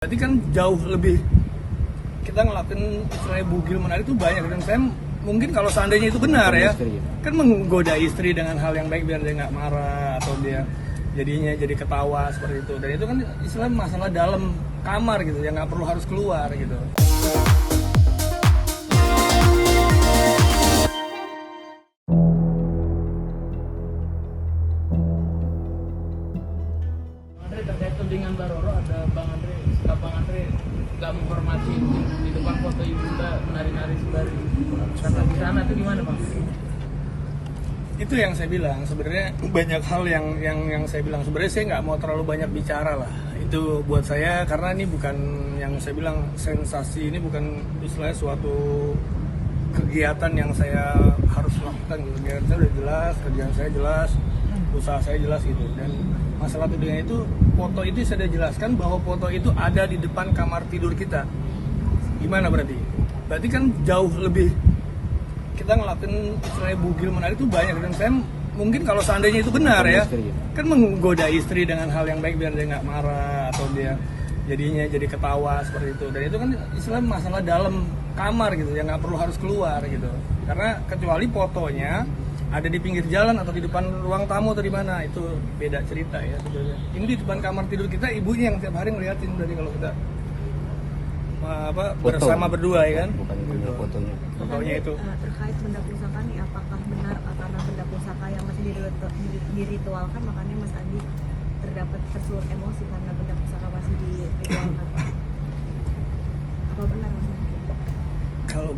Berarti kan jauh lebih kita ngelakuin istilahnya bugil menarik itu banyak, dan saya mungkin kalau seandainya itu benar ya, kan menggoda istri dengan hal yang baik biar dia nggak marah atau dia jadinya jadi ketawa seperti itu, dan itu kan istilahnya masalah dalam kamar gitu yang nggak perlu harus keluar gitu. Terkait tudingan Baroro, ada Bang Andre nggak menghormati di depan foto ibunda menari-nari sembari karena di sana itu gimana Bang? Itu yang saya bilang, sebenarnya banyak hal yang saya bilang, sebenarnya saya nggak mau terlalu banyak bicara lah. Itu buat saya, karena ini bukan yang saya bilang sensasi, ini bukan istilahnya suatu kegiatan yang saya harus lakukan gitu. Kegiatan saya udah jelas, kerjaan saya jelas, usaha saya jelas gitu. Dan masalah tudingan itu, foto itu saya sudah jelaskan bahwa foto itu ada di depan kamar tidur kita. Gimana berarti? Berarti kan jauh lebih kita ngelakuin istilahnya bugil menarik itu banyak, dan saya mungkin kalau seandainya itu benar ya, kan menggoda istri dengan hal yang baik biar dia nggak marah atau dia jadinya jadi ketawa seperti itu, dan itu kan istilahnya masalah dalam kamar gitu yang nggak perlu harus keluar gitu, karena kecuali fotonya ada di pinggir jalan atau di depan ruang tamu atau di mana, itu beda cerita ya sebenarnya. Ini di depan kamar tidur kita, ibunya yang tiap hari ngeliatin dari kalau kita bersama berdua ya kan. Bukan fotonya itu. Terkait benda pusaka nih, apakah benar karena benda pusaka yang masih diritualkan makanya Mas Andi terdapat tersulut emosi karena benda pusaka masih diritualkan? Apa benar Mas Andi? Kalau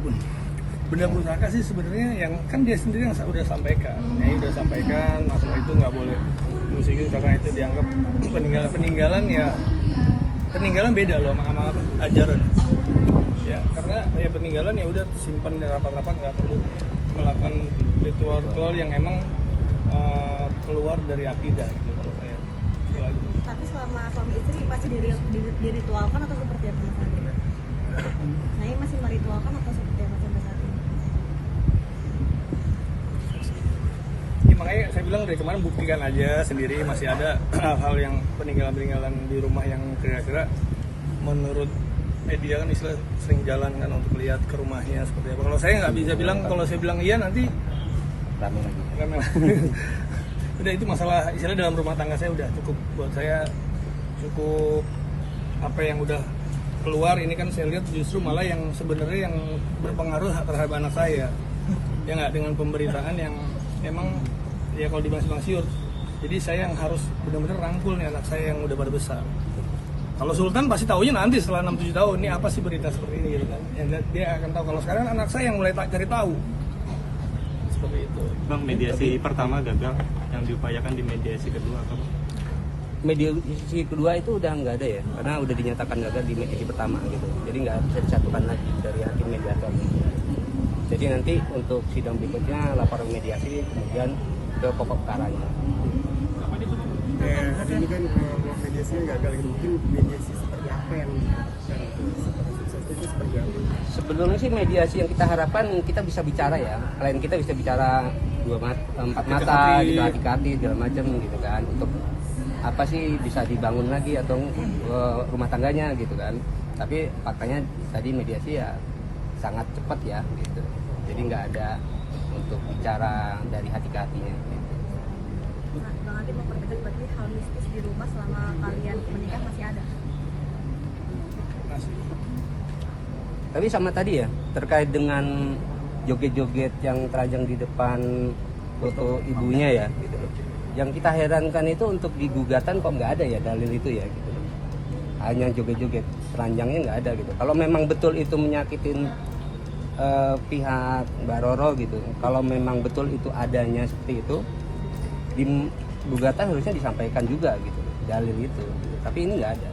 benda pusaka sih sebenarnya yang kan dia sendiri yang udah sampaikan, udah sampaikan masalah itu nggak boleh musikin karena itu dianggap peninggalan ya. Peninggalan beda loh sama ajaran ya, karena ya peninggalan ya udah simpan di rapat-rapat, nggak perlu melakukan ritual-ritual yang emang keluar dari akidah gitu kalau saya. Tapi selama suami istri masih diritualkan atau seperti apa Mas Andi? Saya masih meritualkan atau seperti apa sampai saat ini? Ya, makanya saya bilang dari kemarin buktikan aja sendiri, masih ada hal-hal yang peninggalan-peninggalan di rumah yang kira-kira menurut media kan istilah sering jalan kan untuk lihat ke rumahnya seperti apa. Kalau saya nggak bisa bilang, kalau saya bilang iya nanti rame lagi. Udah, itu masalah istilah dalam rumah tangga saya udah cukup, buat saya cukup apa yang udah keluar ini kan saya lihat justru malah yang sebenarnya yang berpengaruh terhadap anak saya ya, nggak dengan pemberitaan yang emang ya kalau dibahas siur. Jadi saya yang harus benar-benar rangkul nih anak saya yang udah pada besar. Kalau Sultan pasti tahunya nanti setelah 6-7 tahun ini apa sih berita seperti ini gitu kan. Ya, dia akan tahu. Kalau sekarang anak saya yang mulai cari tahu. Seperti itu. Bang, mediasi pertama gagal, yang diupayakan di mediasi kedua apa Bang? Mediasi kedua itu udah nggak ada ya, karena udah dinyatakan gagal di mediasi pertama gitu. Jadi nggak bisa disatukan lagi dari hakim mediator. Jadi nanti untuk sidang berikutnya laporan mediasi kemudian ke pokok perkaranya. Hari ini kan mediasinya gagal gitu, mungkin mediasi seperti apa yang suksesnya seperti apa? Sebetulnya sih mediasi yang kita harapkan kita bisa bicara ya, klien kita bisa bicara empat mata, gitu, hati-hati segala macam gitu kan, untuk apa sih bisa dibangun lagi atau rumah tangganya gitu kan. Tapi faktanya tadi mediasi ya sangat cepat ya gitu, jadi nggak ada untuk bicara dari hati ke hatinya gitu. Nah, Bang Andi mau pertegas berarti hal mistis di rumah selama kalian menikah masih ada? Masih. Tapi sama tadi ya, terkait dengan joget-joget yang terajang di depan foto ibunya ya gitu. Yang kita herankan itu untuk di gugatan kok nggak ada ya dalil itu ya gitu. Hanya joget-joget, telanjangnya nggak ada gitu. Kalau memang betul itu menyakitin pihak Mbak Roro gitu, kalau memang betul itu adanya seperti itu, di gugatan harusnya disampaikan juga gitu dalil itu gitu. Tapi ini nggak ada.